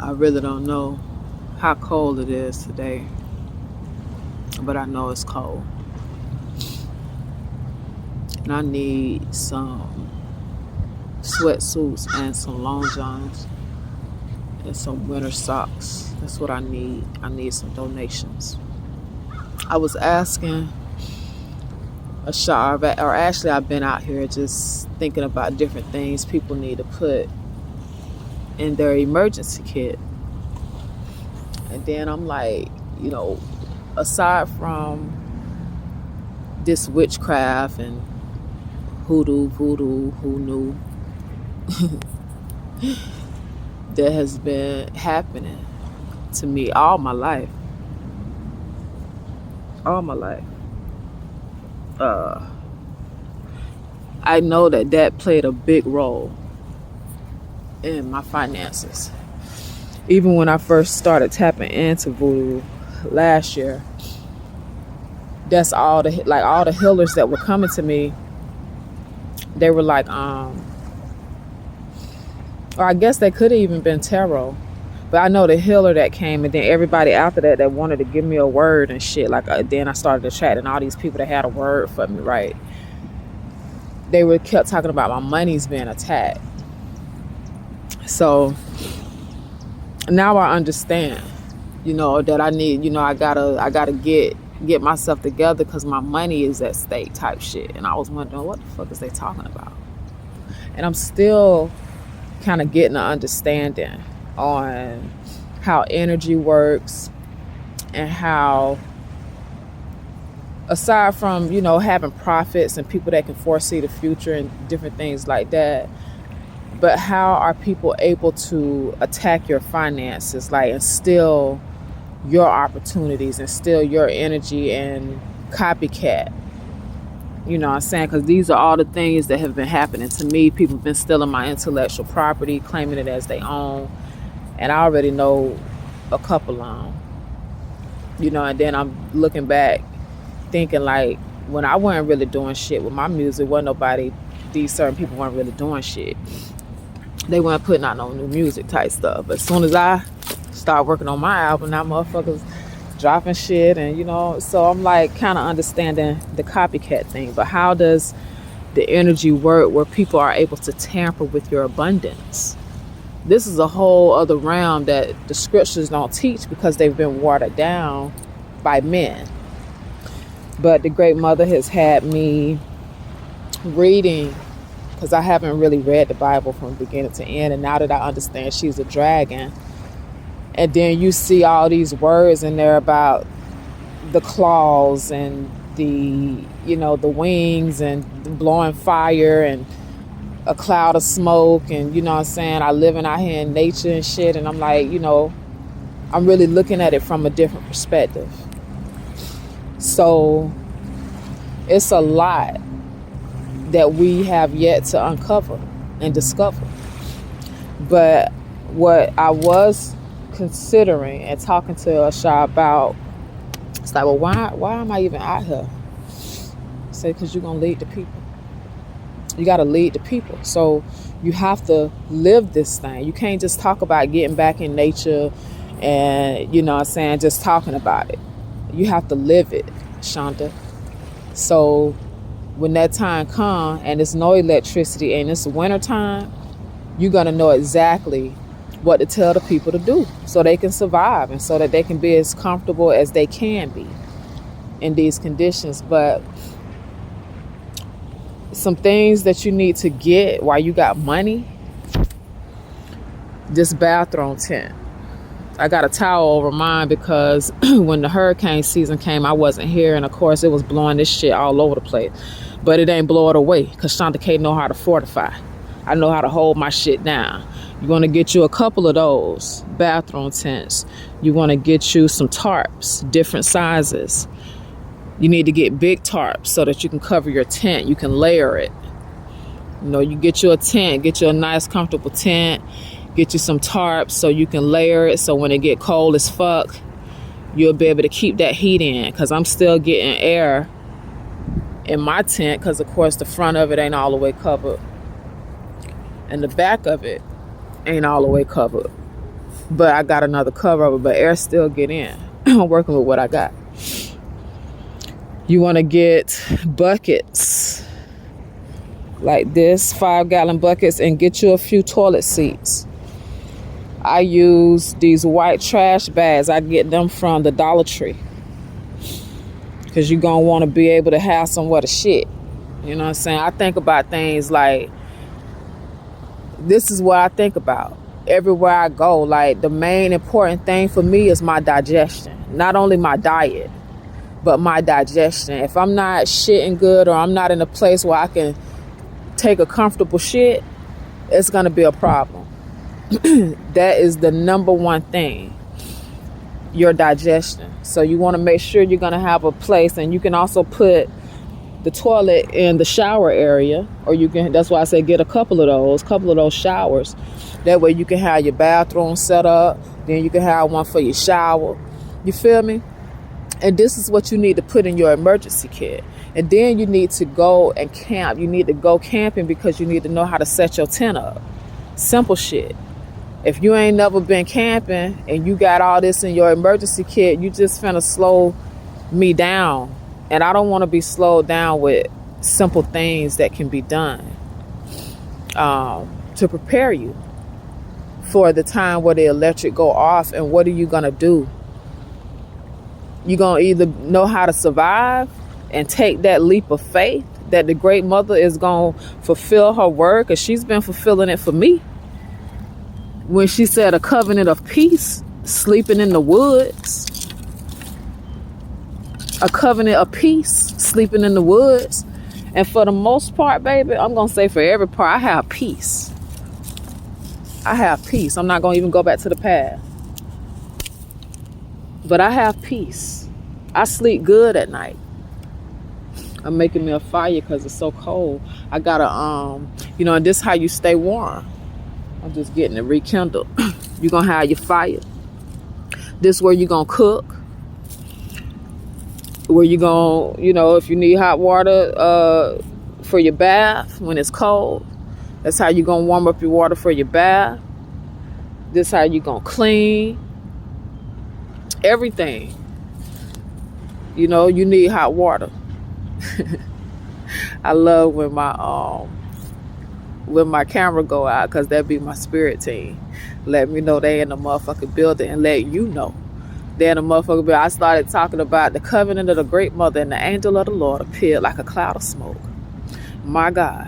I really don't know how cold it is today, but I know it's cold. And I need some sweatsuits and some long johns and some winter socks. That's what I need. I need some donations. I was asking a shop, or actually I've been out here just thinking about different things people need to put in their emergency kit. And then I'm like, aside from this witchcraft and voodoo, who knew, that has been happening to me all my life. I know that played a big role in my finances. Even when I first started tapping into voodoo last year, that's all the healers that were coming to me. They were like, or I guess they could have even been tarot. But I know the healer that came, and then everybody after that wanted to give me a word and shit. Then I started attracting all these people that had a word for me, right? They kept talking about my money's being attacked. So now I understand, that I need, I gotta get myself together because my money is at stake type shit. And I was wondering, what the fuck is they talking about? And I'm still kind of getting an understanding on how energy works and how, aside from, having prophets and people that can foresee the future and different things like that, but how are people able to attack your finances, and steal your opportunities and steal your energy and copycat? You know what I'm saying? Because these are all the things that have been happening to me. People have been stealing my intellectual property, claiming it as their own. And I already know a couple of them. And then I'm looking back thinking when I wasn't really doing shit with my music, these certain people weren't really doing shit. They weren't putting out no new music type stuff. But as soon as I start working on my album, now motherfuckers dropping shit. And, so I'm kind of understanding the copycat thing. But how does the energy work where people are able to tamper with your abundance? This is a whole other realm that the scriptures don't teach because they've been watered down by men. But the Great Mother has had me reading, because I haven't really read the Bible from beginning to end. And now that I understand she's a dragon, and then you see all these words in there about the claws and the wings and the blowing fire and a cloud of smoke, and what I'm saying, I living out here in nature and shit. And I'm like, I'm really looking at it from a different perspective. So it's a lot that we have yet to uncover and discover. But what I was considering and talking to Asha about, it's like, well, why am I even out here? I said, because you're going to lead the people. You got to lead the people. So you have to live this thing. You can't just talk about getting back in nature and, just talking about it. You have to live it, Shonda. So when that time comes and there's no electricity and it's winter time, you're going to know exactly what to tell the people to do so they can survive and so that they can be as comfortable as they can be in these conditions. But some things that you need to get while you got money, this bathroom tent. I got a towel over mine because when the hurricane season came, I wasn't here. And of course, it was blowing this shit all over the place. But it ain't blow it away because Shonda K know how to fortify. I know how to hold my shit down. You want to get you a couple of those bathroom tents. You want to get you some tarps, different sizes. You need to get big tarps so that you can cover your tent. You can layer it. You get you a tent, get you a nice, comfortable tent. Get you some tarps so you can layer it. So when it get cold as fuck, you'll be able to keep that heat in. Because I'm still getting air in my tent. Because, of course, the front of it ain't all the way covered. And the back of it ain't all the way covered. but I got another cover over, but air still get in. I'm working with what I got. You want to get buckets like this, 5-gallon buckets, and get you a few toilet seats. I use these white trash bags. I get them from the Dollar Tree, because you're going to want to be able to have somewhere to shit. You know what I'm saying? I think about things like, this is what I think about everywhere I go. Like, the main important thing for me is my digestion. Not only my diet, but my digestion. If I'm not shitting good, or I'm not in a place where I can take a comfortable shit, it's going to be a problem. That is the number one thing, your digestion. So you want to make sure you're going to have a place, and you can also put the toilet in the shower area, or you can, that's why I say get a couple of those showers. That way you can have your bathroom set up, then you can have one for your shower. You feel me? And this is what you need to put in your emergency kit. And then you need to go and camp. You need to go camping because you need to know how to set your tent up. Simple shit. If you ain't never been camping and you got all this in your emergency kit, you just finna slow me down. And I don't want to be slowed down with simple things that can be done to prepare you for the time where the electric go off. And what are you going to do? You're going to either know how to survive and take that leap of faith that the great mother is going to fulfill her word, because she's been fulfilling it for me. When she said a covenant of peace, sleeping in the woods. A covenant of peace, sleeping in the woods. And for the most part, baby, I'm going to say for every part, I have peace. I have peace. I'm not going to even go back to the past. But I have peace. I sleep good at night. I'm making me a fire because it's so cold. I got to, and this is how you stay warm. I'm just getting it rekindled. You're going to have your fire. This is where you're going to cook. Where you're going to, if you need hot water for your bath when it's cold, that's how you're going to warm up your water for your bath. This is how you're going to clean. Everything. You need hot water. I love when my camera go out, because that be my spirit team. Let me know they in the motherfucking building, and let you know they in the motherfucking building. I started talking about the covenant of the great mother, and the angel of the Lord appeared like a cloud of smoke. My God.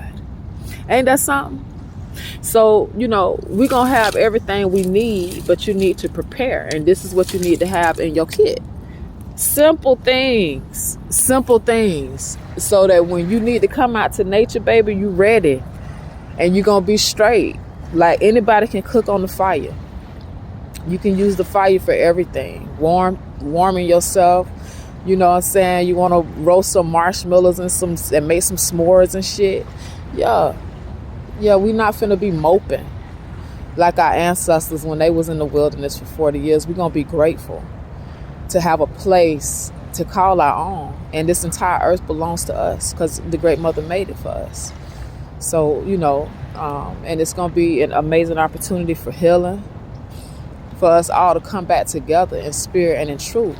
Ain't that something? So, we're going to have everything we need, but you need to prepare. And this is what you need to have in your kit. Simple things, so that when you need to come out to nature, baby, you ready. And you're going to be straight. Like, anybody can cook on the fire. You can use the fire for everything. Warming yourself. You know what I'm saying? You want to roast some marshmallows and make some s'mores and shit. Yeah, we not finna be moping like our ancestors when they was in the wilderness for 40 years. We're going to be grateful to have a place to call our own. And this entire earth belongs to us because the great mother made it for us. So, and it's going to be an amazing opportunity for healing, for us all to come back together in spirit and in truth.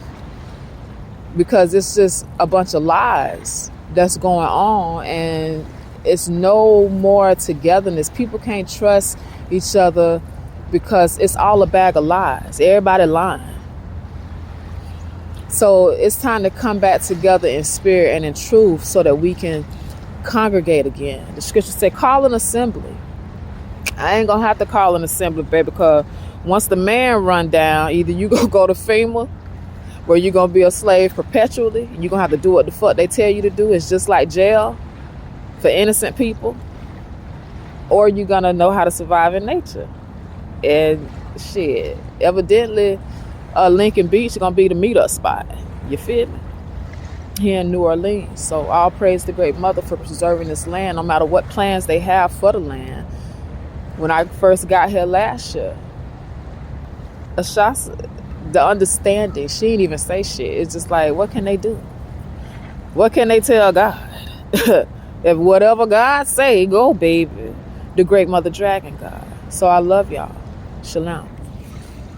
Because it's just a bunch of lies that's going on, and it's no more togetherness. People can't trust each other because it's all a bag of lies. Everybody lying. So it's time to come back together in spirit and in truth so that we can congregate again. The scriptures say, call an assembly. I ain't gonna have to call an assembly, baby, because once the man run down, either you gonna go to FEMA, where you're gonna be a slave perpetually, you're gonna have to do what the fuck they tell you to do. It's just like jail for innocent people, or you're gonna know how to survive in nature. And shit, evidently Lincoln Beach is gonna be the meetup spot. You feel me? Here in New Orleans. So all praise the great mother for preserving this land, no matter what plans they have for the land. When I first got here last year, Ashasa, the understanding, she didn't even say shit. It's just like, what can they do? What can they tell God? If whatever God say, go, baby. The great mother dragon God. So I love y'all. Shalom.